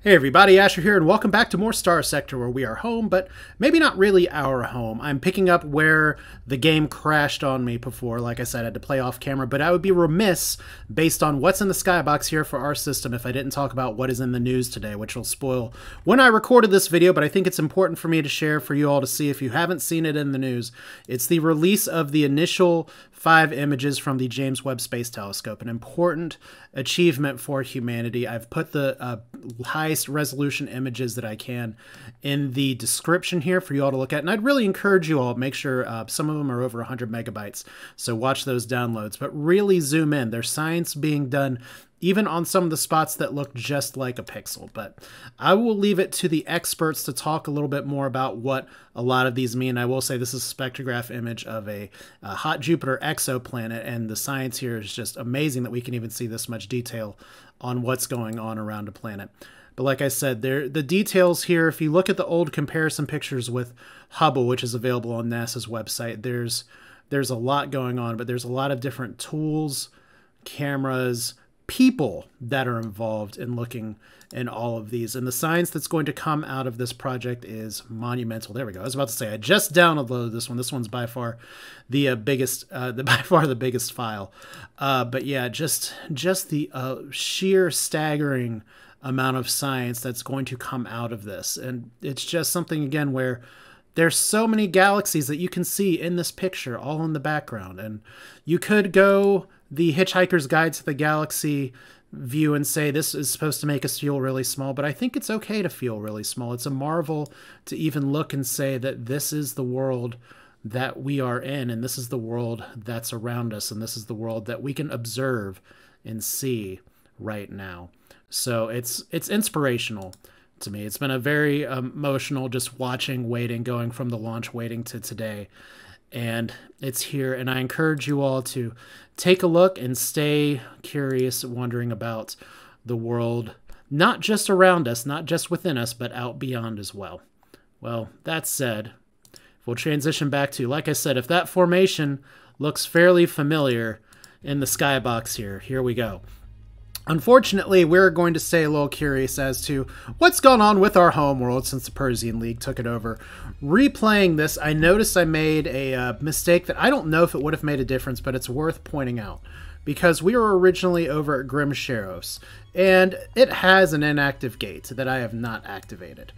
Hey everybody, Asher here, and welcome back to more Starsector, where we are home, but maybe not really our home. I'm picking up where the game crashed on me before. Like I said, I had to play off camera, but I would be remiss, based on what's in the skybox here for our system, if I didn't talk about what is in the news today, which will spoil when I recorded this video, but I think it's important for me to share for you all to see if you haven't seen it in the news. It's the release of the initial 5 images from the James Webb Space Telescope, an important achievement for humanity. I've put the highest resolution images that I can in the description here for you all to look at, and I'd really encourage you all to make sure some of them are over 100 megabytes, so watch those downloads, but really zoom in. There's science being done even on some of the spots that look just like a pixel. But I will leave it to the experts to talk a little bit more about what a lot of these mean. I will say this is a spectrograph image of a hot Jupiter exoplanet, and the science here is just amazing that we can even see this much detail on what's going on around a planet. But like I said, the details here, if you look at the old comparison pictures with Hubble, which is available on NASA's website, there's a lot going on, but there's a lot of different tools, cameras, people that are involved in looking in all of these, and the science that's going to come out of this project is monumental. There we go. I was about to say I just downloaded this one. This one's by far the biggest, the biggest file. But yeah, just the sheer staggering amount of science that's going to come out of this, and it's just something again where there's so many galaxies that you can see in this picture, all in the background, and you could go the Hitchhiker's Guide to the Galaxy view and say this is supposed to make us feel really small, but I think it's okay to feel really small. It's a marvel to even look and say that this is the world that we are in, and this is the world that's around us, and this is the world that we can observe and see right now. So it's inspirational to me. It's been a very emotional just watching, waiting, going from the launch, waiting to today. And it's here, and I encourage you all to take a look and stay curious, wondering about the world, not just around us, not just within us, but out beyond as well. Well, that said, we'll transition back to, like I said, if that formation looks fairly familiar in the skybox here we go. Unfortunately, we're going to stay a little curious as to what's gone on with our home world since the Persean League took it over. Replaying this, I noticed I made a mistake that I don't know if it would have made a difference, but it's worth pointing out. Because we were originally over at Grimsharos, and it has an inactive gate that I have not activated.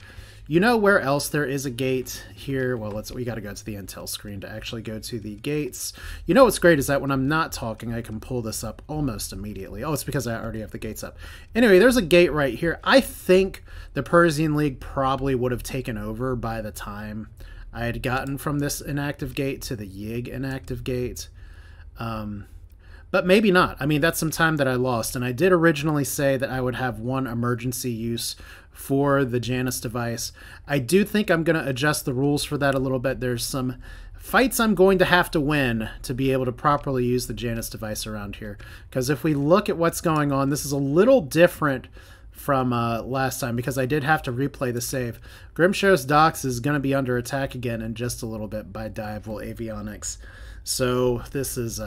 You know where else there is a gate here? Well, we got to go to the intel screen to actually go to the gates. You know what's great is that when I'm not talking, I can pull this up almost immediately. Oh, it's because I already have the gates up. Anyway, there's a gate right here. I think the Persean League probably would have taken over by the time I had gotten from this inactive gate to the Yig inactive gate. But maybe not. I mean, that's some time that I lost, and I did originally say that I would have one emergency use for the Janus device. I do think I'm going to adjust the rules for that a little bit. There's some fights I'm going to have to win to be able to properly use the Janus device around here. Because if we look at what's going on, this is a little different from last time, because I did have to replay the save. Grimsharos docks is going to be under attack again in just a little bit by Diable Avionics. So this is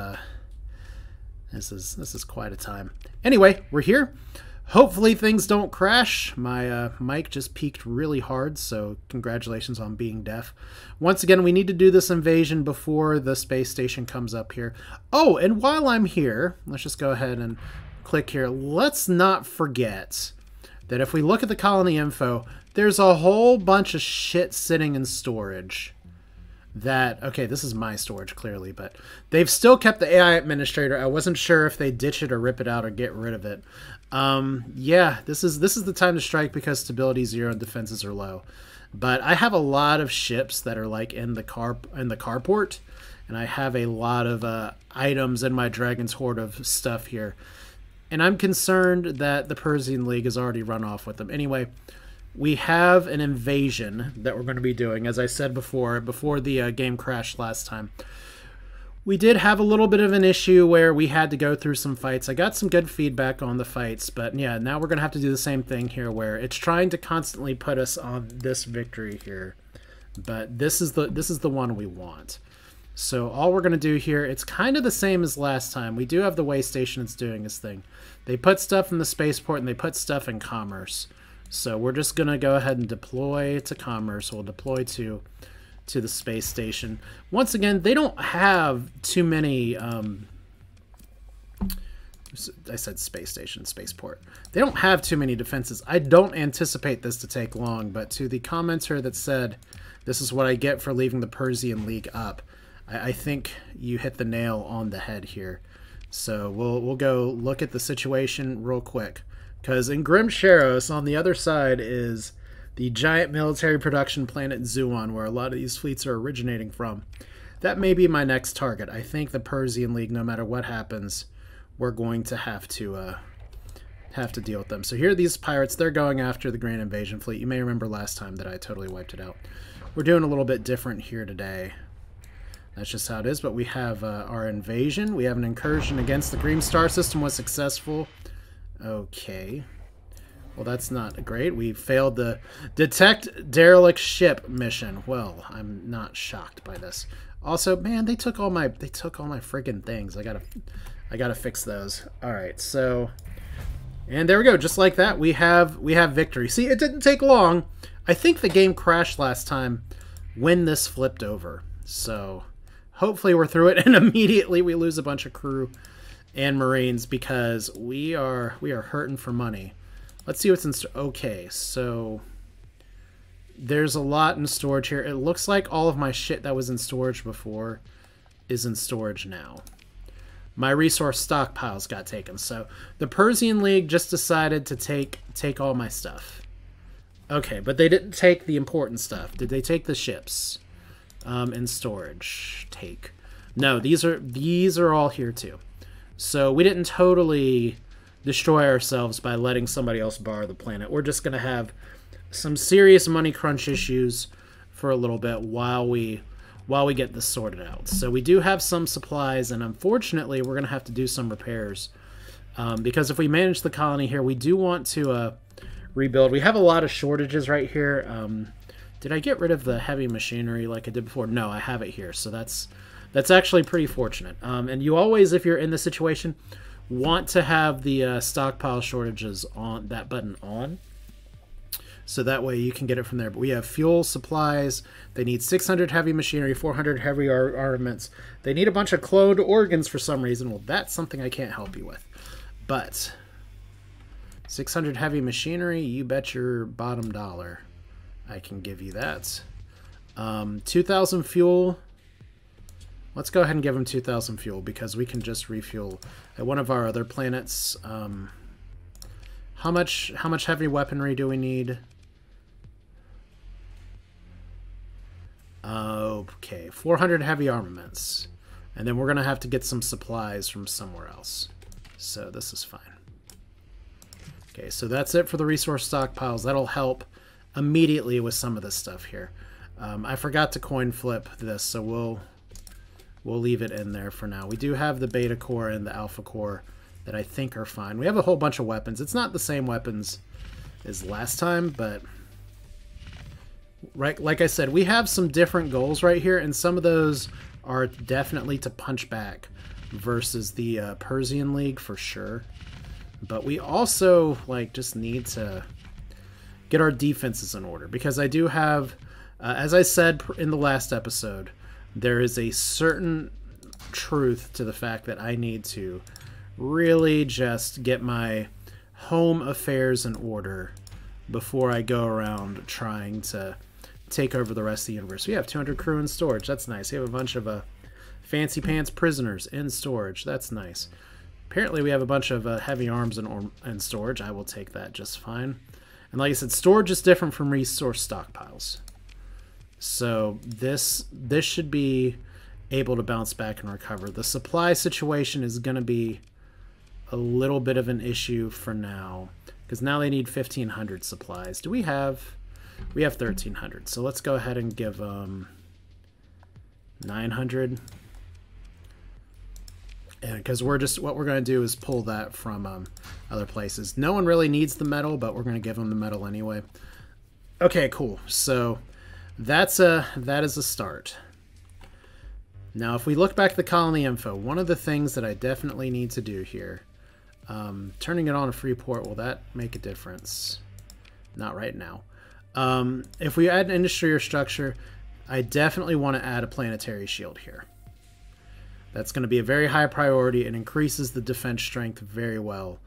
quite a time. Anyway, we're here. Hopefully things don't crash. My mic just peaked really hard, so congratulations on being deaf. Once again, we need to do this invasion before the space station comes up here. Oh, and while I'm here, let's just go ahead and click here. Let's not forget that if we look at the colony info, there's a whole bunch of shit sitting in storage. Okay, this is my storage clearly, but they've still kept the AI administrator. I wasn't sure if they ditch it or rip it out or get rid of it. Yeah, this is the time to strike because stability 0 and defenses are low. But I have a lot of ships that are like in the carport, and I have a lot of items in my Dragon's Hoard of stuff here. And I'm concerned that the Persean League has already run off with them. Anyway, we have an invasion that we're going to be doing, as I said before the game crashed last time. We did have a little bit of an issue where we had to go through some fights. I got some good feedback on the fights, but yeah, now we're going to have to do the same thing here where it's trying to constantly put us on this victory here. But this is the one we want. So all we're going to do here, it's kind of the same as last time. We do have the way station that's doing this thing. They put stuff in the spaceport and they put stuff in commerce. So we're just going to go ahead and deploy to commerce. We'll deploy to the space station. Once again, they don't have too many... I said space station, spaceport. They don't have too many defenses. I don't anticipate this to take long, but to the commenter that said, this is what I get for leaving the Persean League up, I think you hit the nail on the head here. So we'll go look at the situation real quick. Because in Grimsharos, on the other side, is the giant military production planet Zuon, where a lot of these fleets are originating from. That may be my next target. I think the Persean League, no matter what happens, we're going to have to deal with them. So here are these pirates. They're going after the Grand Invasion Fleet. You may remember last time that I totally wiped it out. We're doing a little bit different here today. That's just how it is. But we have our invasion. We have an incursion against the Green Star System was successful. Okay. Well, that's not great. We failed the detect derelict ship mission. Well, I'm not shocked by this. Also, man, they took all my friggin' things. I gotta fix those. All right, so, and there we go. Just like that, we have victory. See, it didn't take long. I think the game crashed last time when this flipped over. So hopefully we're through it, and immediately we lose a bunch of crew and Marines because we are hurting for money. Let's see what's in store. Okay, so there's a lot in storage here. It looks like all of my shit that was in storage before is in storage now. My resource stockpiles got taken. So the Persean League just decided to take all my stuff. Okay, but they didn't take the important stuff. Did they take the ships in storage? Take. No, these are all here too. So we didn't totally destroy ourselves by letting somebody else borrow the planet. We're just going to have some serious money crunch issues for a little bit while we get this sorted out. So we do have some supplies, and unfortunately we're going to have to do some repairs because if we manage the colony here, we do want to rebuild. We have a lot of shortages right here. Did I get rid of the heavy machinery like I did before? No, I have it here, so that's actually pretty fortunate. And you always, if you're in this situation, want to have the stockpile shortages on that button on, so that way you can get it from there. But we have fuel supplies. They need 600 heavy machinery, 400 heavy armaments. They need a bunch of cloned organs for some reason. Well, that's something I can't help you with. But 600 heavy machinery, you bet your bottom dollar I can give you that. 2,000 fuel. Let's go ahead and give them 2,000 fuel because we can just refuel at one of our other planets. How much heavy weaponry do we need? Okay, 400 heavy armaments. And then we're going to have to get some supplies from somewhere else. So this is fine. Okay, so that's it for the resource stockpiles. That'll help immediately with some of this stuff here. I forgot to coin flip this, so we'll leave it in there for now. We do have the beta core and the alpha core that I think are fine. We have a whole bunch of weapons. It's not the same weapons as last time, but right, like I said, we have some different goals right here, and some of those are definitely to punch back versus the Persean League for sure. But we also just need to get our defenses in order, because I do have, as I said in the last episode, there is a certain truth to the fact that I need to really just get my home affairs in order before I go around trying to take over the rest of the universe. We have 200 crew in storage. That's nice. We have a bunch of fancy pants prisoners in storage. That's nice. Apparently we have a bunch of heavy arms in storage. I will take that just fine. And like I said, storage is different from resource stockpiles. So this should be able to bounce back and recover. The supply situation is going to be a little bit of an issue for now, because now they need 1,500 supplies. Do we have... We have 1,300. So let's go ahead and give 900. And because what we're going to do is pull that from other places. No one really needs the metal, but we're going to give them the metal anyway. Okay, cool. So that is a start. Now, if we look back at the colony info, one of the things that I definitely need to do here, turning it on a free port, will that make a difference? Not right now. If we add an industry or structure, I definitely want to add a planetary shield here. That's going to be a very high priority and increases the defense strength very well.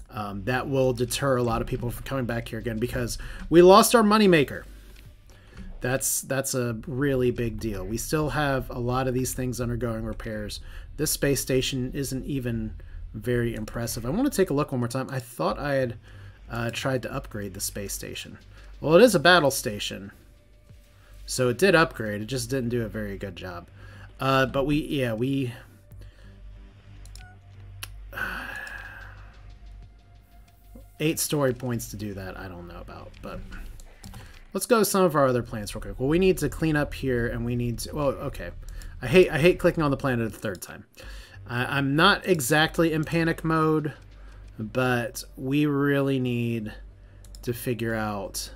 That will deter a lot of people from coming back here again because we lost our moneymaker. That's a really big deal. We still have a lot of these things undergoing repairs. This space station isn't even very impressive. I want to take a look one more time. I thought I had tried to upgrade the space station. Well, it is a battle station, so it did upgrade. It just didn't do a very good job. But we 8 story points to do that. I don't know about, but let's go to some of our other planets real quick. Well, we need to clean up here, and we need to. Well, okay. I hate clicking on the planet a third time. I'm not exactly in panic mode, but we really need to figure out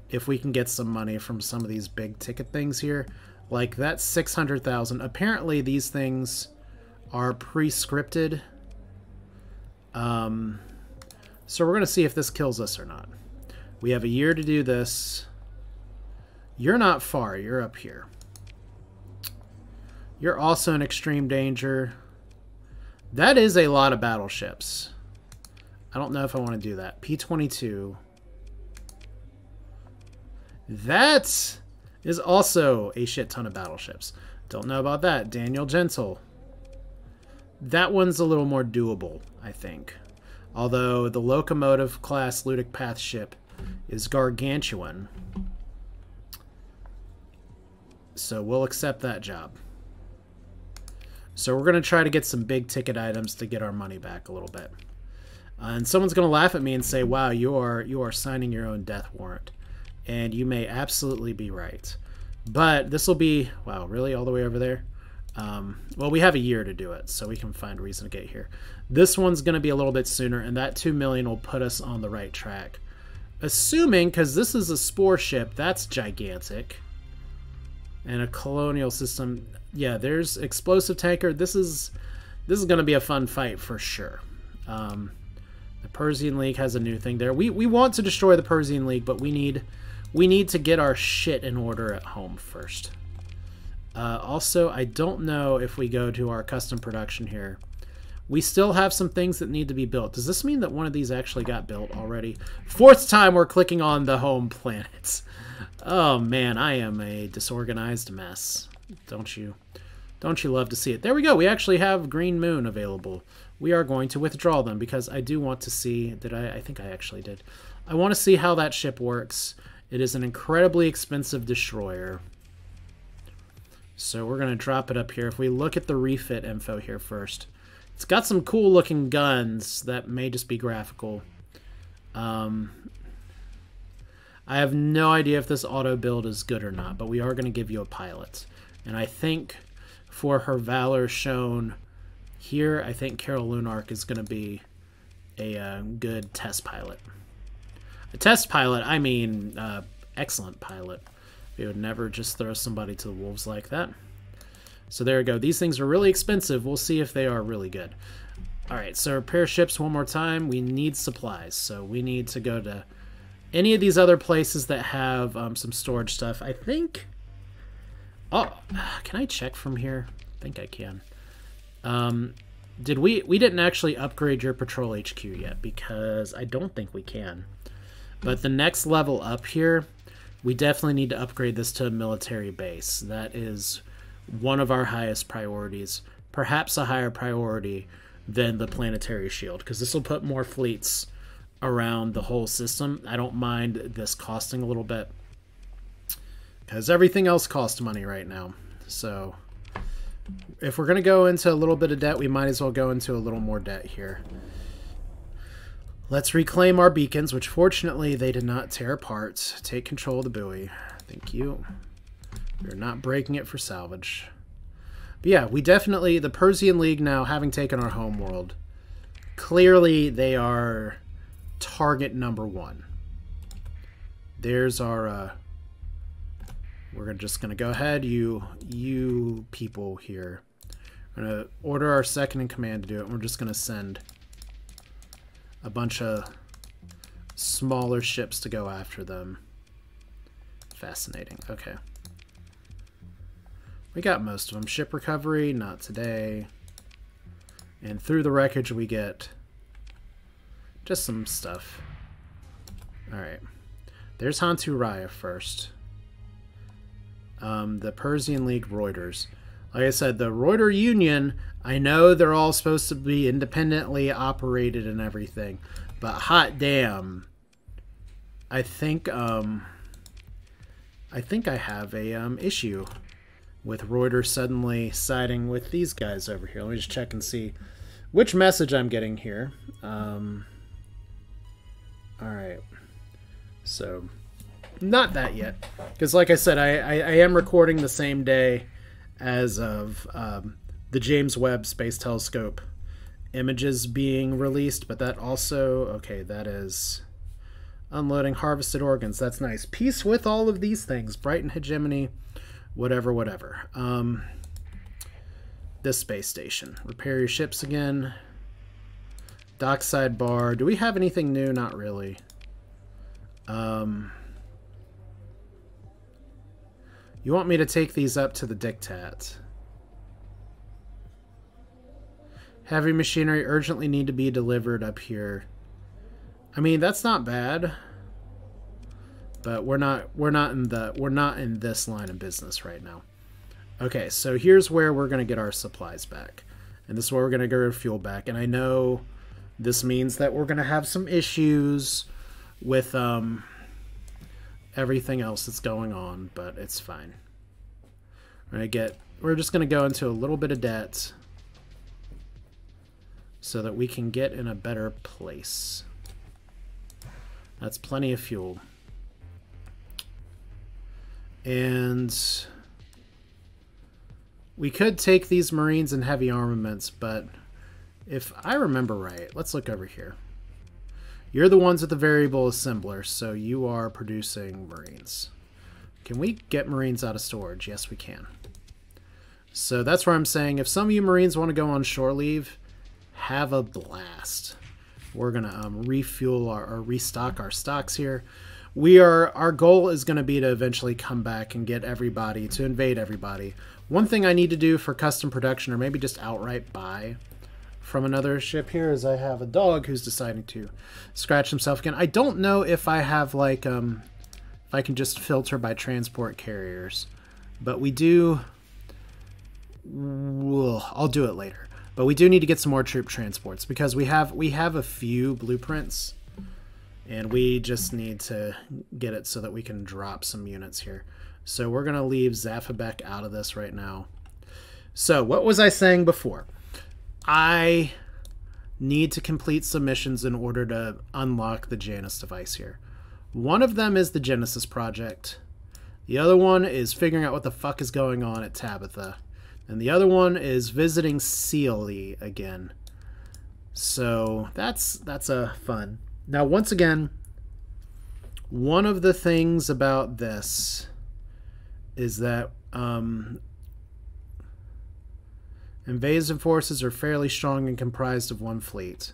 if we can get some money from some of these big ticket things here. Like that 600,000. Apparently these things are pre-scripted. So we're going to see if this kills us or not. We have a year to do this. You're not far. You're up here. You're also in extreme danger. That is a lot of battleships. I don't know if I want to do that. P-22. That is also a shit ton of battleships. Don't know about that. Daniel Gentle. That one's a little more doable, I think. Although the locomotive class Ludic Path ship is gargantuan. So we'll accept that job. So we're going to try to get some big ticket items to get our money back a little bit. And someone's going to laugh at me and say, wow, you are signing your own death warrant. And you may absolutely be right. But this will be, wow, really all the way over there? Well, we have a year to do it, so we can find a reason to get here. This one's going to be a little bit sooner, and that 2 million will put us on the right track. Assuming, because this is a spore ship, that's gigantic. And a colonial system. Yeah, there's explosive tanker. This is going to be a fun fight for sure. The Persean League has a new thing there. We want to destroy the Persean League, but we need to get our shit in order at home first. Also, I don't know if we go to our custom production here. We still have some things that need to be built. Does this mean that one of these actually got built already? 4th time we're clicking on the home planets. Oh man, I am a disorganized mess. Don't you love to see it? There we go. We actually have Green Moon available. We are going to withdraw them because I do want to see... I think I actually did. I want to see how that ship works. It is an incredibly expensive destroyer. So we're going to drop it up here. If we look at the refit info here first, it's got some cool looking guns that may just be graphical. I have no idea if this auto build is good or not, but we are going to give you a pilot. And I think for her valor shown here, I think Carol Lunark is going to be a good test pilot. A test pilot, I mean excellent pilot. We would never just throw somebody to the wolves like that. So there we go. These things are really expensive. We'll see if they are really good. All right, so repair ships one more time. We need supplies, so we need to go to any of these other places that have some storage stuff. I think... Oh, can I check from here? I think I can. We didn't actually upgrade your patrol HQ yet because I don't think we can. But the next level up here... We definitely need to upgrade this to a military base. That is one of our highest priorities. Perhaps a higher priority than the planetary shield, because this will put more fleets around the whole system. I don't mind this costing a little bit, because everything else costs money right now. So if we're going to go into a little bit of debt, we might as well go into a little more debt here. Let's reclaim our beacons, which fortunately they did not tear apart. Take control of the buoy. Thank you. We're not breaking it for salvage. But yeah, we definitely, the Persean League now, having taken our home world, clearly they are target number 1. There's our, we're just going to go ahead, you people here. We're going to order our second in command to do it, and we're just going to send a bunch of smaller ships to go after them. Fascinating. Okay. We got most of them. Ship recovery, not today. And through the wreckage we get just some stuff. Alright. There's Hantu Raya first. The Persean League Reuters. Like I said, the Reuter Union, I know they're all supposed to be independently operated and everything, but hot damn, I think I have a issue with Reuters suddenly siding with these guys over here. Let me just check and see which message I'm getting here. All right, so not that yet, because like I said, I am recording the same day as of the James Webb Space Telescope images being released, but that also, okay, that is unloading harvested organs. That's nice. Peace with all of these things. Brighton hegemony, whatever, whatever. This space station. Repair your ships again. Dockside bar. Do we have anything new? Not really. You want me to take these up to the Diktat. Heavy machinery urgently need to be delivered up here. I mean, that's not bad. But we're not in this line of business right now. Okay, so here's where we're going to get our supplies back. And this is where we're going to get our fuel back. And I know this means that we're going to have some issues with everything else that's going on, but it's fine. We're just going to go into a little bit of debt so that we can get in a better place. That's plenty of fuel. And we could take these Marines and heavy armaments, but if I remember right, let's look over here. You're the ones with the variable assembler, so you are producing Marines. Can we get Marines out of storage? Yes, we can. So that's where I'm saying, if some of you Marines want to go on shore leave, have a blast. We're going to refuel or restock our stocks here. Our goal is going to be to eventually come back and get everybody, to invade everybody. One thing I need to do for custom production, or maybe just outright buy from another ship here, is I have a dog who's deciding to scratch himself again. I don't know if I have, like, if I can just filter by transport carriers, but we do. I'll do it later. But we do need to get some more troop transports, because we have a few blueprints, and we just need to get it so that we can drop some units here. So we're going to leave Zafabek out of this right now. So what was I saying before? I need to complete some missions in order to unlock the Janus device here. One of them is the Genesis project. The other one is figuring out what the fuck is going on at Tabitha. And the other one is visiting Sealy again. So that's fun. Now, once again, one of the things about this is that invasive forces are fairly strong and comprised of one fleet.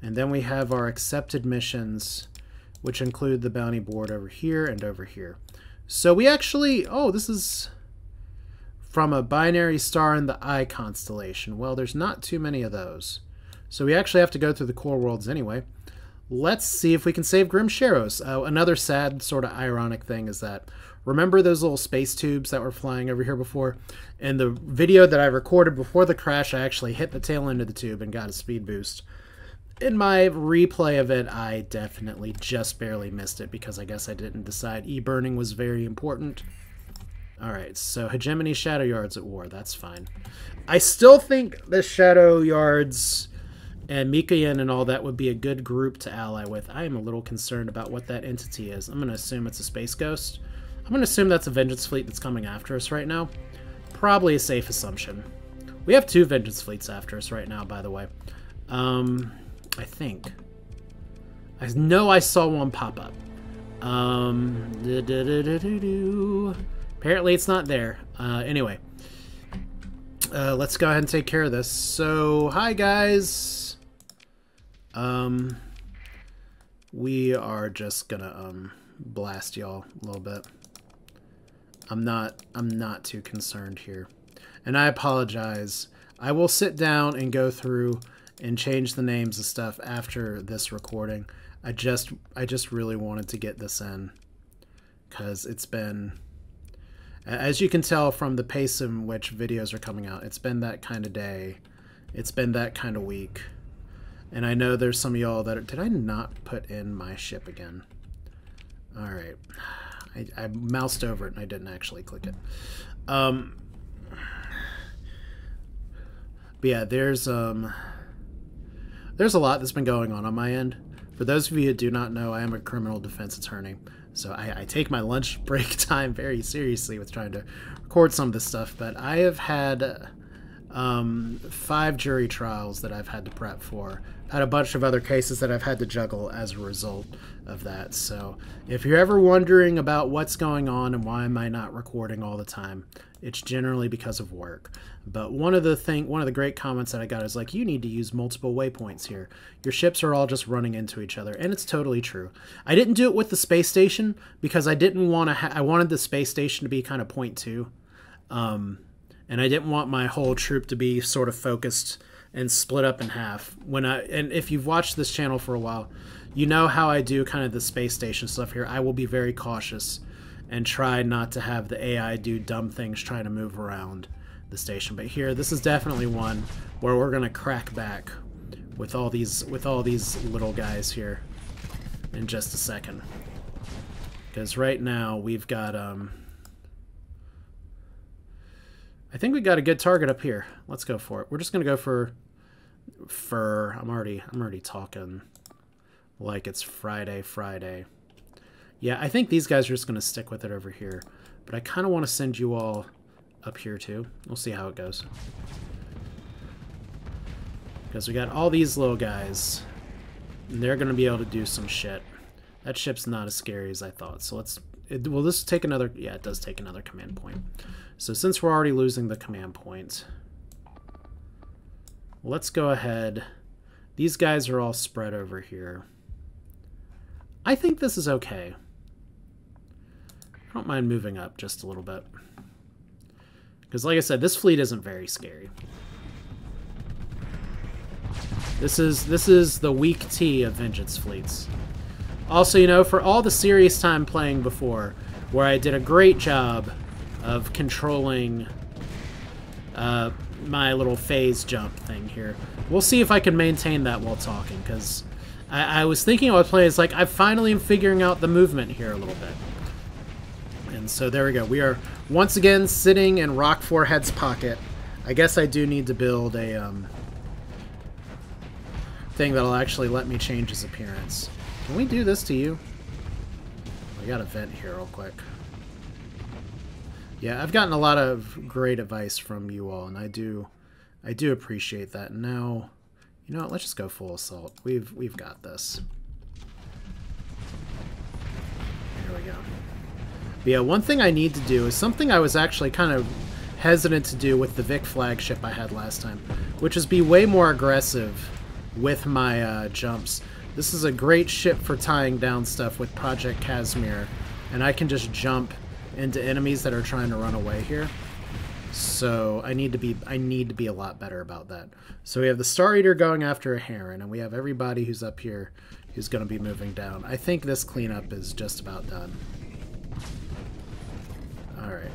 And then we have our accepted missions, which include the bounty board over here and over here. So we actually, this is from a binary star in the Eye constellation. Well, there's not too many of those. So we actually have to go through the core worlds anyway. Let's see if we can save Grimsharos. Another sad, sort of ironic thing is that, remember those little space tubes that were flying over here before? In the video that I recorded before the crash, I actually hit the tail end of the tube and got a speed boost. In my replay of it, I definitely just barely missed it, because I guess I didn't decide e-burning was very important. Alright, so Hegemony Shadow Yards at war. That's fine. I still think the Shadow Yards and Mikoyan and all that would be a good group to ally with. I am a little concerned about what that entity is. I'm going to assume it's a Space Ghost. I'm going to assume that's a Vengeance Fleet that's coming after us right now. Probably a safe assumption. We have 2 Vengeance Fleets after us right now, by the way. I think. I know I saw one pop up. Apparently it's not there. Anyway. Let's go ahead and take care of this. So, hi guys. we are just gonna blast y'all a little bit. I'm not too concerned here. And I apologize. I will sit down and go through and change the names of stuff after this recording. I just really wanted to get this in, because it's been, as you can tell from the pace in which videos are coming out, it's been that kind of day. It's been that kind of week. And I know there's some of y'all that are, did I not put in my ship again? All right. I moused over it and I didn't actually click it. But yeah, there's a lot that's been going on my end. For those of you who do not know, I am a criminal defense attorney. So I take my lunch break time very seriously with trying to record some of this stuff. But I have had 5 jury trials that I've had to prep for. I've had a bunch of other cases that I've had to juggle as a result of that. So if you're ever wondering about what's going on and why am I not recording all the time, it's generally because of work. But one of the great comments that I got is like, you need to use multiple waypoints here. Your ships are all just running into each other, and it's totally true. I didn't do it with the space station because I didn't want to. I wanted the space station to be kind of point 2, and I didn't want my whole troop to be sort of focused and split up in half. And if you've watched this channel for a while, you know how I do kind of the space station stuff here. I will be very cautious and try not to have the AI do dumb things trying to move around the station. But here, this is definitely one where we're gonna crack back with all these little guys here in just a second. Because right now we've got I think we got a good target up here. Let's go for it. We're just gonna go for fur. I'm already talking like it's Friday. Yeah, I think these guys are just gonna stick with it over here. But I kind of want to send you all up here too. We'll see how it goes. Because we got all these little guys, and they're gonna be able to do some shit. That ship's not as scary as I thought. So will this take another? Yeah, it does take another command point. So since we're already losing the command point, let's go ahead. These guys are all spread over here. I think this is okay. I don't mind moving up just a little bit. Because like I said, this fleet isn't very scary. This is the weak T of Vengeance fleets. Also, you know, for all the serious time playing before, where I did a great job of controlling my little phase jump thing here. We'll see if I can maintain that while talking, because I was thinking I would play as like, I finally am figuring out the movement here a little bit. And so there we go. We are once again sitting in Rock Forehead's pocket. I guess I do need to build a thing that'll actually let me change his appearance. Can we do this to you? I got a vent here real quick. Yeah, I've gotten a lot of great advice from you all, and I do appreciate that. And now, you know what, let's just go full assault. We've got this. Here we go. But yeah, one thing I need to do is something I was actually kind of hesitant to do with the Vic flagship I had last time, which is be way more aggressive with my jumps. This is a great ship for tying down stuff with Project Casimir, and I can just jump into enemies that are trying to run away here. So I need to be a lot better about that. So we have the Star Eater going after a Heron, and we have everybody who's up here who's going to be moving down. I think this cleanup is just about done. Alright.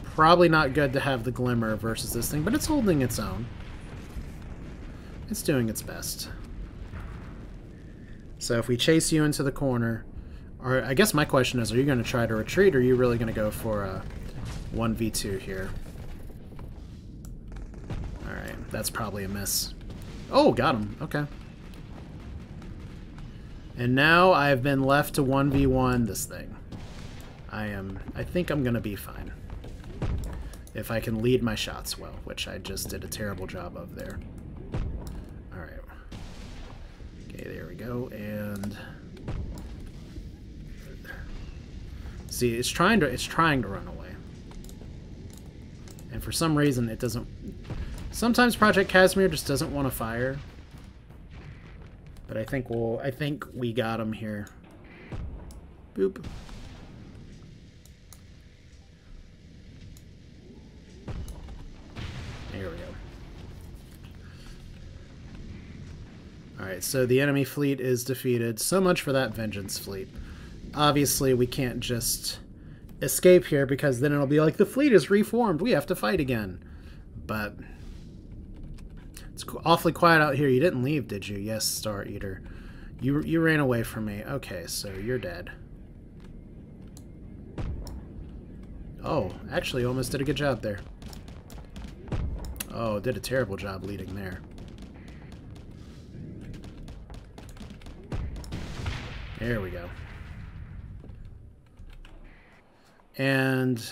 Probably not good to have the Glimmer versus this thing, but it's holding its own. It's doing its best. So if we chase you into the corner, or I guess my question is, are you going to try to retreat, or are you really going to go for a 1v2 here? Alright, that's probably a miss. Oh, got him. Okay. And now I've been left to 1v1 this thing. I think I'm going to be fine. If I can lead my shots well, which I just did a terrible job of there. Alright. Okay, there we go, and... See, it's trying to run away. And for some reason it doesn't... Sometimes Project Casimir just doesn't want to fire. But I think we got him here. Boop. There we go. Alright, so the enemy fleet is defeated. So much for that Vengeance fleet. Obviously, we can't just escape here because then it'll be like, the fleet is reformed. We have to fight again. But it's awfully quiet out here. You didn't leave, did you? Yes, Star Eater. You ran away from me. Okay, so you're dead. Oh, actually almost did a good job there. Oh, did a terrible job leading there. There we go. And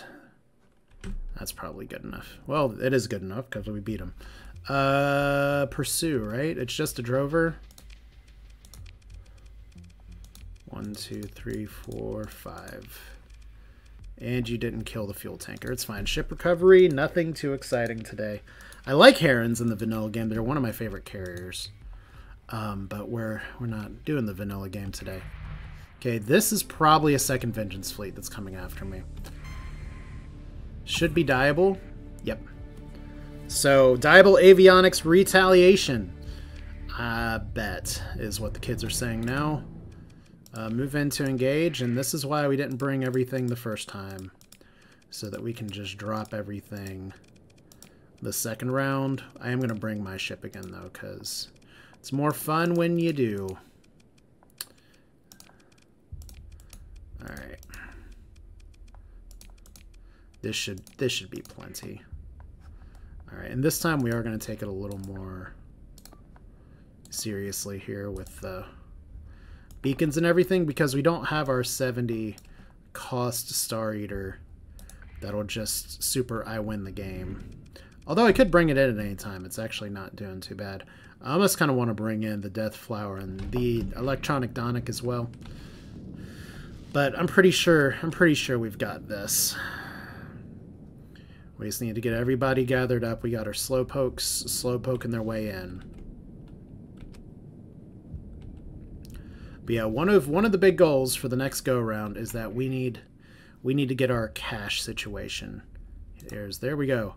that's probably good enough. Well, it is good enough because we beat him. Pursue, right? It's just a drover. 1, 2, 3, 4, 5. And you didn't kill the fuel tanker. It's fine. Ship recovery, nothing too exciting today. I like herons in the vanilla game. They're one of my favorite carriers. But we're not doing the vanilla game today. Okay, this is probably a second Vengeance fleet that's coming after me. Should be Diable. Yep. So, Diable Avionics Retaliation. I bet is what the kids are saying now. Move in to engage, and this is why we didn't bring everything the first time. So that we can just drop everything the second round. I am going to bring my ship again, though, because it's more fun when you do. Alright. This should be plenty. Alright, and this time we are going to take it a little more seriously here with the beacons and everything, because we don't have our 70 cost Star Eater that'll just super I win the game. Although I could bring it in at any time. It's actually not doing too bad. I almost kind of want to bring in the Death Flower and the Electronic Donic as well. But I'm pretty sure we've got this. We just need to get everybody gathered up. We got our slowpokes slowpoking their way in. But yeah, one of the big goals for the next go around is that we need to get our cash situation. There we go.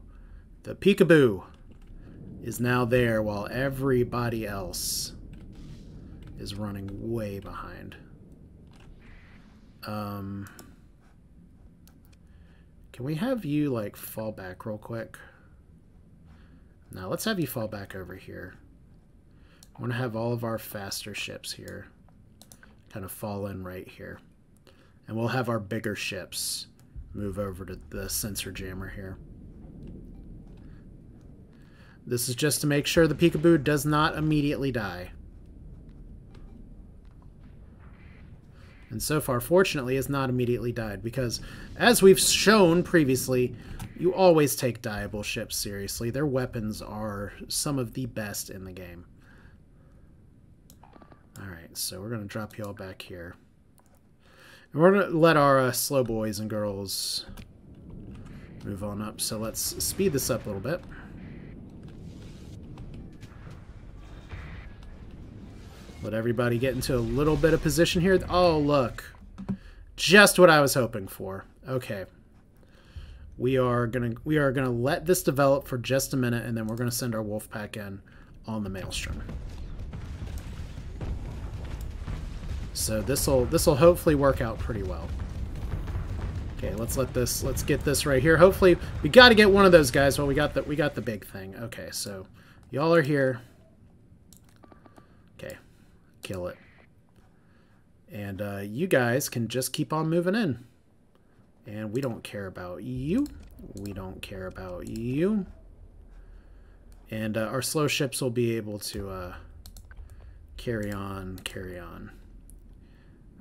The peekaboo is now there while everybody else is running way behind. Can we have you, like, fall back real quick? Now, let's have you fall back over here. I want to have all of our faster ships here kind of fall in right here. And we'll have our bigger ships move over to the sensor jammer here. This is just to make sure the peekaboo does not immediately die. And so far, fortunately, has not immediately died, because, as we've shown previously, you always take Diable ships seriously. Their weapons are some of the best in the game. Alright, so we're going to drop you all back here. And we're going to let our slow boys and girls move on up. So let's speed this up a little bit. Let everybody get into a little bit of position here. Oh, look. Just what I was hoping for. Okay. We are gonna let this develop for just a minute, and then we're gonna send our wolf pack in on the Maelstrom. So this'll hopefully work out pretty well. Okay, let's get this right here. Hopefully we got to get one of those guys. Well, we got the big thing. Okay, so y'all are here. Okay. Kill it. And you guys can just keep on moving in. And we don't care about you. We don't care about you. And our slow ships will be able to carry on.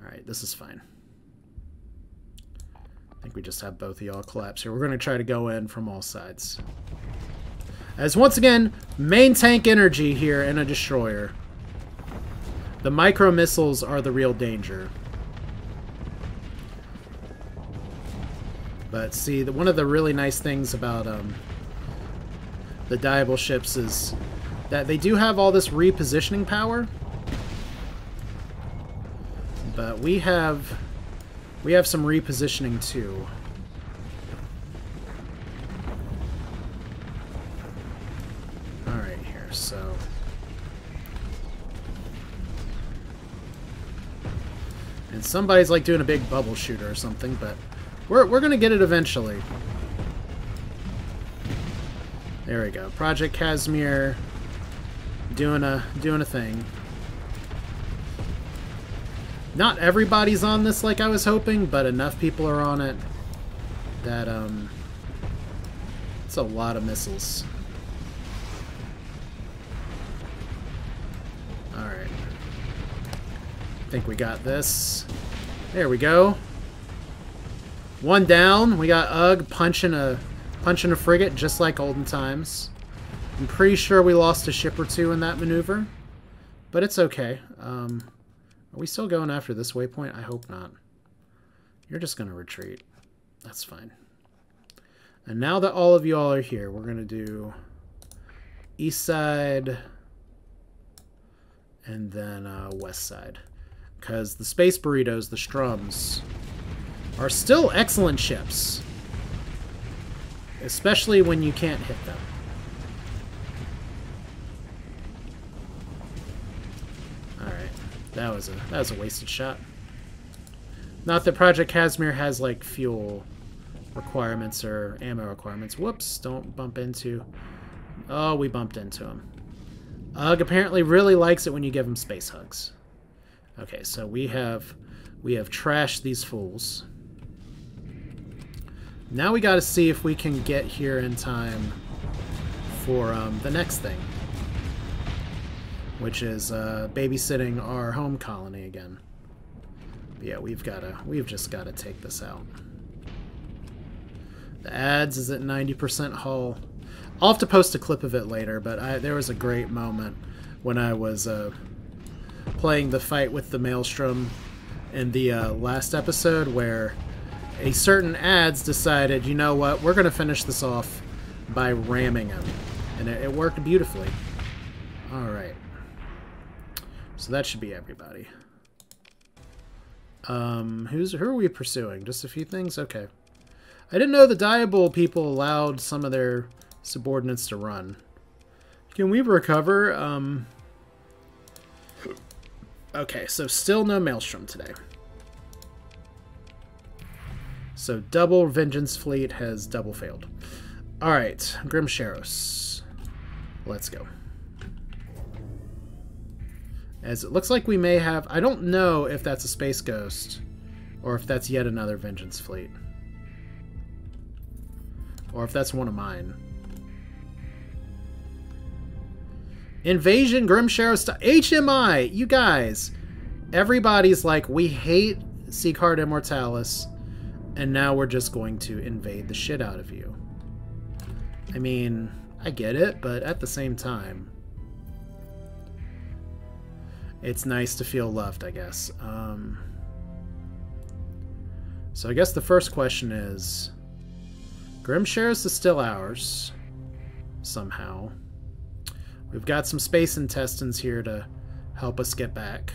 Alright, this is fine. I think we just have both of y'all collapse here. We're going to try to go in from all sides. As once again, main tank energy here in a destroyer. The micro missiles are the real danger. But see, one of the really nice things about the Diable ships is that they do have all this repositioning power. we have some repositioning too. All right, here. So and somebody's like doing a big bubble shooter or something, but we're gonna get it eventually. There we go. Project Casimir doing a thing. Not everybody's on this like I was hoping, but enough people are on it that it's a lot of missiles. Alright. I think we got this. There we go. One down. We got UG punching a frigate just like olden times. I'm pretty sure we lost a ship or two in that maneuver, but it's okay. Are we still going after this waypoint? I hope not. You're just going to retreat. That's fine. And now that all of you all are here, we're going to do east side and then west side. Because the Space Burritos, the Strums, are still excellent ships. Especially when you can't hit them. That was a wasted shot. Not that Project Casimir has like fuel requirements or ammo requirements. Whoops! Don't bump into. Oh, we bumped into him. UG apparently really likes it when you give him space hugs. Okay, so we have trashed these fools. Now we got to see if we can get here in time for the next thing, which is babysitting our home colony again. But yeah, we've just gotta take this out. The ads is at 90% hull. I'll have to post a clip of it later, but there was a great moment when I was playing the fight with the Maelstrom in the last episode where a certain ads decided, you know what, we're gonna finish this off by ramming him. And it worked beautifully. Alright. So that should be everybody. Who are we pursuing? Just a few things? Okay. I didn't know the Diable people allowed some of their subordinates to run. Can we recover? Okay, so still no Maelstrom today. So double Vengeance Fleet has double failed. Alright, Grimsharos. Let's go. As it looks like we may have... I don't know if that's a Space Ghost or if that's yet another Vengeance Fleet. Or if that's one of mine. Invasion Grimsharos HMI! You guys! Everybody's like, we hate Sieghart Immortalis, and now we're just going to invade the shit out of you. I mean, I get it, but at the same time... it's nice to feel loved, I guess. So I guess the first question is... Grimsharos is still ours. Somehow. We've got some space intestines here to help us get back.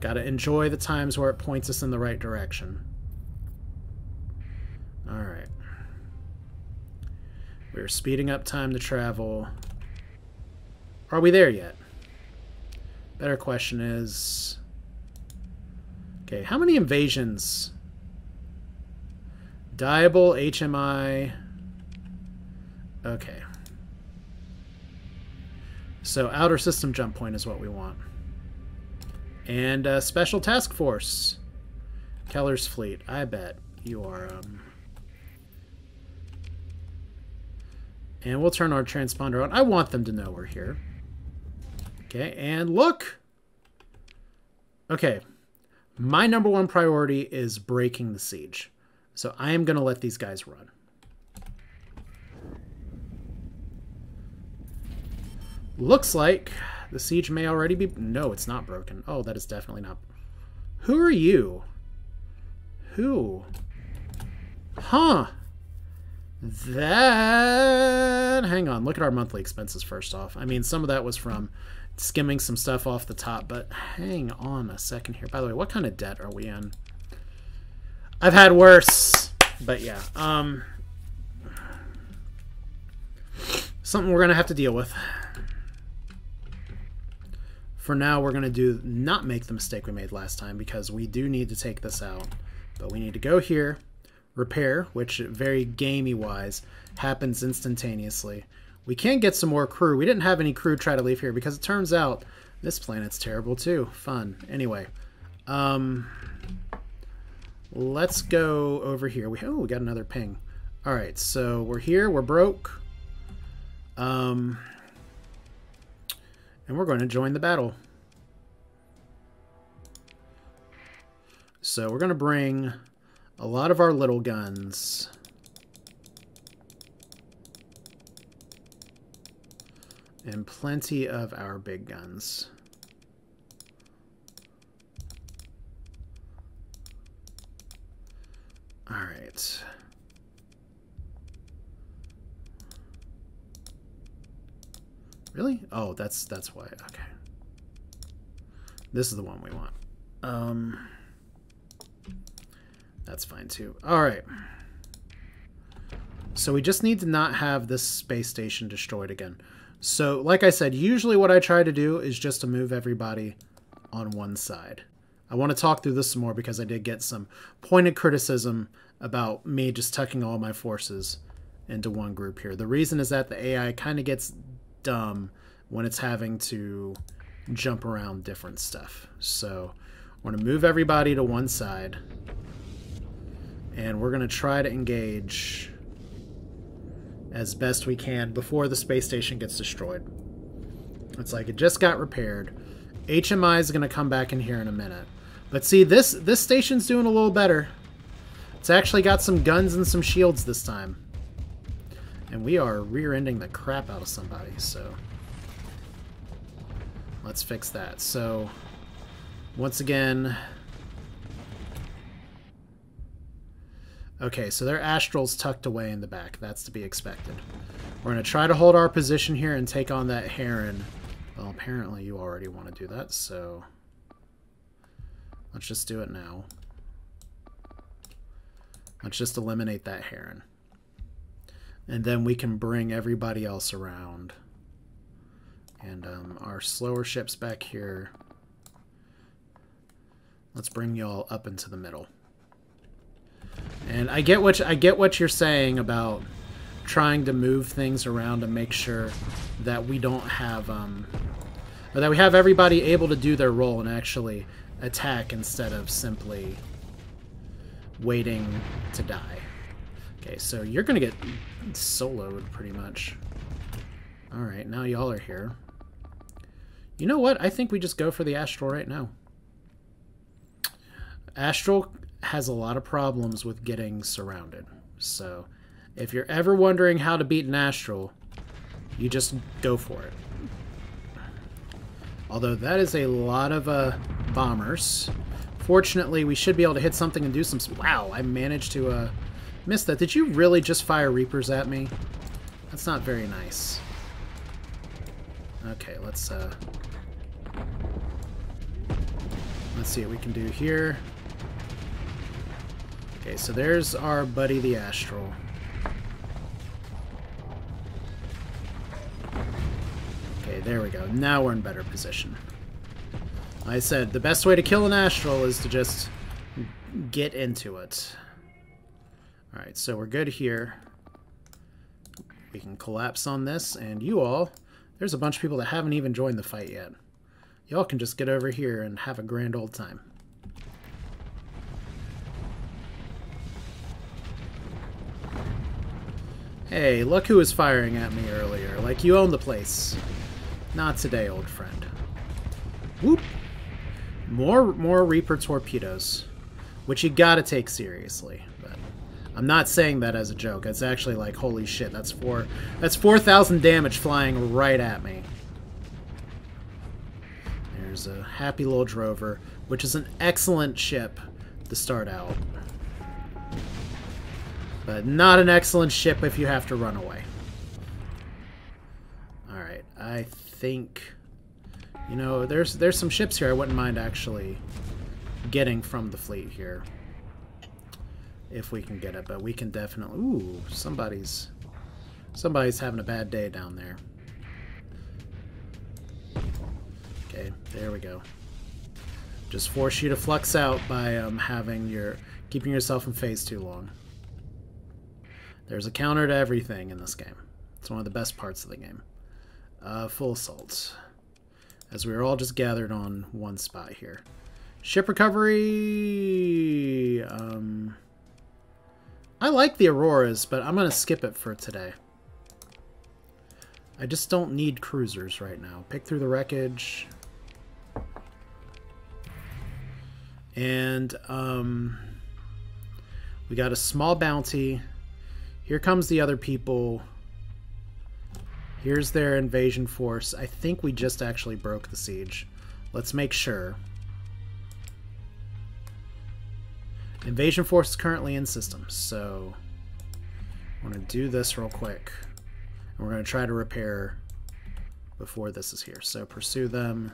Gotta enjoy the times where it points us in the right direction. Alright. We're speeding up time to travel. Are we there yet? Better question is... okay, how many invasions? Diable, HMI... okay. So outer system jump point is what we want. And Special Task Force. Keller's Fleet. I bet you are... and we'll turn our transponder on. I want them to know we're here. Okay, and look! Okay, my #1 priority is breaking the siege. So I am going to let these guys run. Looks like the siege may already be... no, it's not broken. Oh, that is definitely not... who are you? Who? Huh. That... hang on, look at our monthly expenses first off. I mean, some of that was from skimming some stuff off the top, but hang on a second here. By the way, what kind of debt are we in? I've had worse, but yeah. Something we're going to have to deal with. For now, we're going to not make the mistake we made last time, because we do need to take this out. But we need to go here, repair, which very gamey-wise happens instantaneously. We can get some more crew. We didn't have any crew try to leave here, because it turns out this planet's terrible too. Fun. Anyway, let's go over here. We got another ping. All right, so we're here. We're broke. And we're going to join the battle. So we're going to bring a lot of our little guns. And plenty of our big guns. All right. Really? Oh, that's why. Okay. This is the one we want. That's fine too. All right. So we just need to not have this space station destroyed again. So, like I said, usually what I try to do is just to move everybody on one side. I want to talk through this some more because I did get some pointed criticism about me just tucking all my forces into one group here. The reason is that the AI kind of gets dumb when it's having to jump around different stuff. So I want to move everybody to one side, and we're going to try to engage as best we can before the space station gets destroyed. It's like it just got repaired. HMI is going to come back in here in a minute. But see, this station's doing a little better. It's actually got some guns and some shields this time. And we are rear-ending the crap out of somebody, so let's fix that. So, once again... Okay, so their Astral's tucked away in the back. That's to be expected. We're going to try to hold our position here and take on that Heron. Well, apparently you already want to do that, so... let's just do it now. Let's just eliminate that Heron. And then we can bring everybody else around. And our slower ships back here. Let's bring y'all up into the middle. And I get what you're saying about trying to move things around and make sure that we don't have or that we have everybody able to do their role and actually attack instead of simply waiting to die. Okay, so you're gonna get soloed pretty much. Alright, now y'all are here. You know what? I think we just go for the Astral right now. Astral has a lot of problems with getting surrounded. So, if you're ever wondering how to beat an Astral, you just go for it. Although that is a lot of bombers. Fortunately, we should be able to hit something and do some... Wow, I managed to miss that. Did you really just fire Reapers at me? That's not very nice. Okay, let's see what we can do here. Okay, so there's our buddy the Astral. Okay, there we go. Now we're in better position. Like I said, the best way to kill an Astral is to just get into it. Alright, so we're good here. We can collapse on this, and you all... There's a bunch of people that haven't even joined the fight yet. Y'all can just get over here and have a grand old time. Hey, look who was firing at me earlier. Like you own the place. Not today, old friend. Whoop! More Reaper torpedoes. Which you gotta take seriously. But I'm not saying that as a joke. It's actually like, holy shit, that's 4,000 damage flying right at me. There's a happy little drover, which is an excellent ship to start out. But not an excellent ship if you have to run away. Alright, I think You know, there's some ships here I wouldn't mind actually getting from the fleet here. If we can get it, but we can definitely... Ooh, somebody's having a bad day down there. Okay, there we go. Just force you to flux out by keeping yourself in phase too long. There's a counter to everything in this game. It's one of the best parts of the game. Full assault. As we are all just gathered on one spot here. Ship recovery... I like the Auroras, but I'm going to skip it for today. I just don't need cruisers right now. Pick through the wreckage. And we got a small bounty. Here comes the other people. Here's their invasion force. I think we just actually broke the siege. Let's make sure. Invasion force is currently in system, so I'm going to do this real quick. And we're going to try to repair before this is here. So pursue them.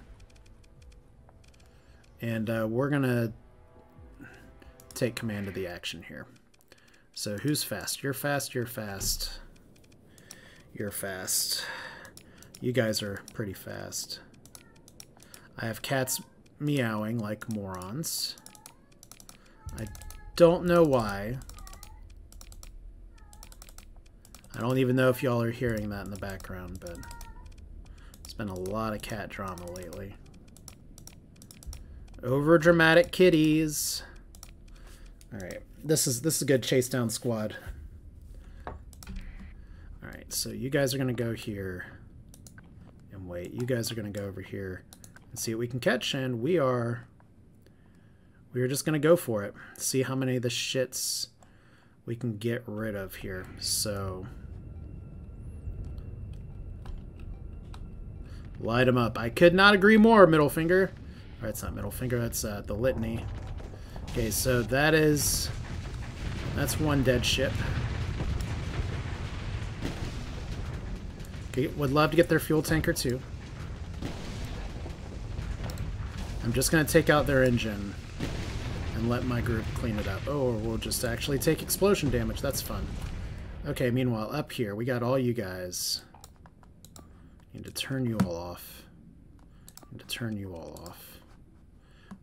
And we're going to take command of the action here. So who's fast? You're fast, you're fast. You're fast. You guys are pretty fast. I have cats meowing like morons. I don't know why. I don't even know if y'all are hearing that in the background, but there's been a lot of cat drama lately. Over dramatic kitties. Alright, this is a good chase down squad. Alright, so you guys are gonna go here and wait. You guys are gonna go over here and see what we can catch, and we are just gonna go for it. See how many of the shits we can get rid of here. So light them up. I could not agree more, middle finger. Alright, it's not middle finger, that's the litany. Okay, so that's one dead ship. Okay, would love to get their fuel tanker too. I'm just gonna take out their engine and let my group clean it up. Oh, or we'll just actually take explosion damage. That's fun. Okay, meanwhile, up here, we got all you guys. Need to turn you all off. Need to turn you all off.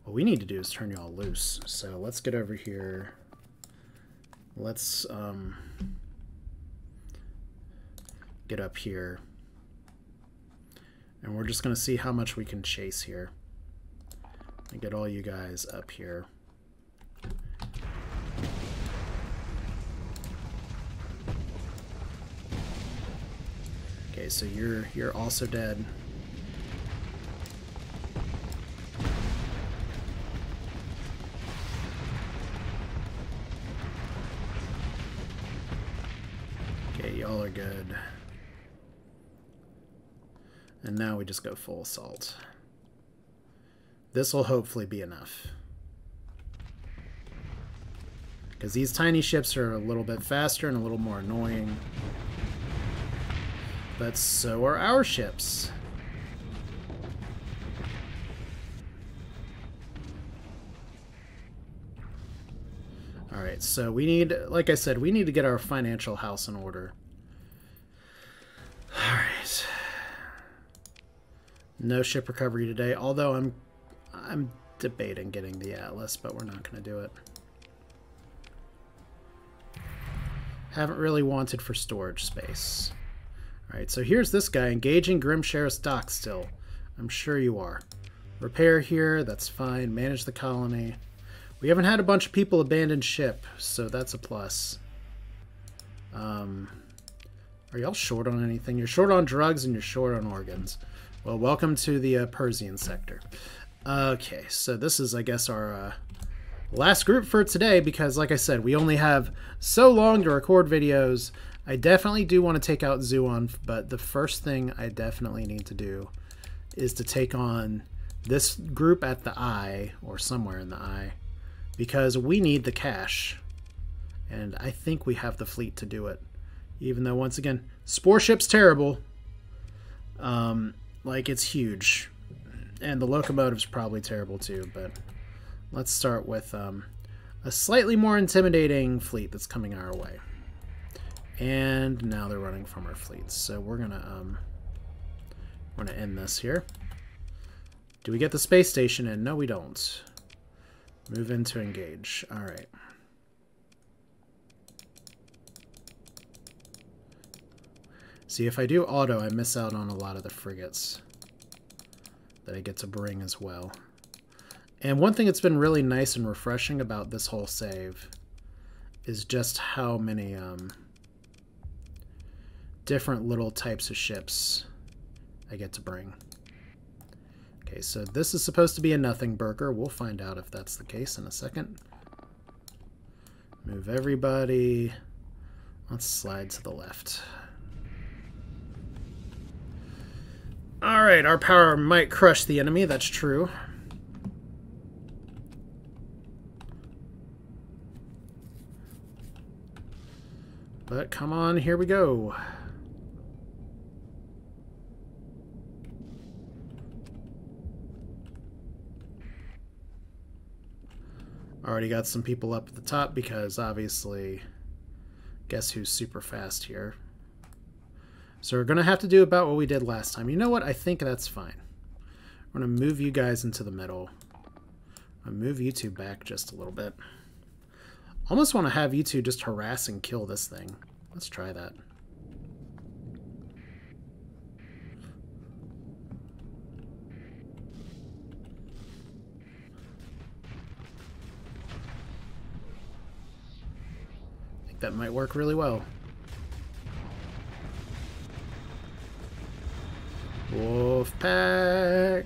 What we need to do is turn you all loose. So let's get over here. Let's get up here. And we're just going to see how much we can chase here. And get all you guys up here. Okay, so you're also dead. Okay, y'all are good. And now we just go full assault. This will hopefully be enough. Because these tiny ships are a little bit faster and a little more annoying. But so are our ships. Alright, so we need, like I said, we need to get our financial house in order. Alright. No ship recovery today, although I'm debating getting the Atlas, but we're not going to do it. Haven't really wanted for storage space. Alright, so here's this guy engaging Grimsharos dock still. I'm sure you are. Repair here, that's fine. Manage the colony. We haven't had a bunch of people abandon ship, so that's a plus. Are y'all short on anything? You're short on drugs and you're short on organs. Well, welcome to the Persean sector. Okay, so this is, I guess, our last group for today because, like I said, we only have so long to record videos. I definitely do want to take out Zuon, but the first thing I definitely need to do is to take on this group at the eye, or somewhere in the eye, because we need the cash. And I think we have the fleet to do it. Even though, once again, Spore Ship's terrible. Like, it's huge. And the locomotive's probably terrible too, but let's start with a slightly more intimidating fleet that's coming our way. And now they're running from our fleets, so we're gonna end this here. Do we get the space station in? No, we don't. Move in to engage. All right. See, if I do auto, I miss out on a lot of the frigates that I get to bring as well. And one thing that's been really nice and refreshing about this whole save is just how many different little types of ships I get to bring. Okay, so this is supposed to be a nothing burger. We'll find out if that's the case in a second. Move everybody. Let's slide to the left. Alright, our power might crush the enemy, that's true. But come on, here we go. Already got some people up at the top because obviously, guess who's super fast here? So we're going to have to do about what we did last time. You know what? I think that's fine. I'm going to move you guys into the middle. I'll move you two back just a little bit. Almost want to have you two just harass and kill this thing. Let's try that. I think that might work really well. Wolfpack.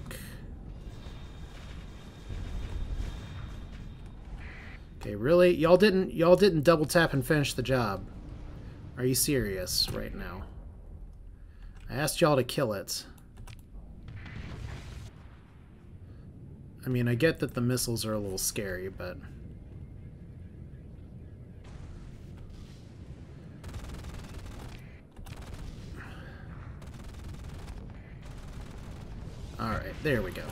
Okay, really? Y'all didn't double tap and finish the job. Are you serious right now? I asked y'all to kill it. I mean, I get that the missiles are a little scary, but alright, there we go.